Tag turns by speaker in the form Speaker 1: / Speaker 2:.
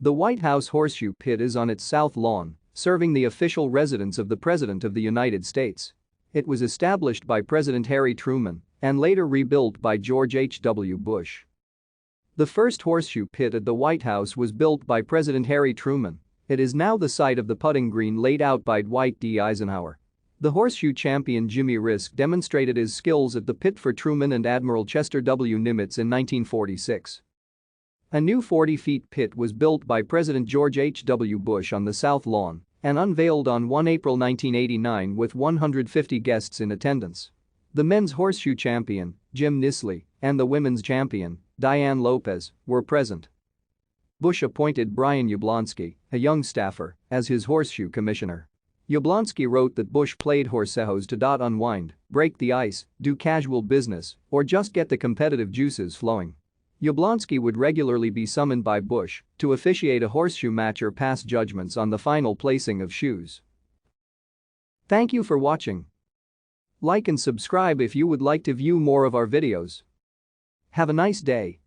Speaker 1: The White House Horseshoe Pit is on its south lawn, serving the official residence of the President of the United States. It was established by President Harry Truman and later rebuilt by George H.W. Bush. The first horseshoe pit at the White House was built by President Harry Truman. It is now the site of the putting green laid out by Dwight D. Eisenhower. The horseshoe champion Jimmy Risk demonstrated his skills at the pit for Truman and Admiral Chester W. Nimitz in 1946. A new 40-feet pit was built by President George H.W. Bush on the South Lawn and unveiled on 1 April 1989 with 150 guests in attendance. The men's horseshoe champion, Jim Nisley, and the women's champion, Diane Lopez, were present. Bush appointed Brian Yablonsky, a young staffer, as his horseshoe commissioner. Yablonsky wrote that Bush played horseshoes to unwind, break the ice, do casual business, or just get the competitive juices flowing. Yablonsky would regularly be summoned by Bush to officiate a horseshoe match or pass judgments on the final placing of shoes. Thank you for watching. Like and subscribe if you would like to view more of our videos. Have a nice day.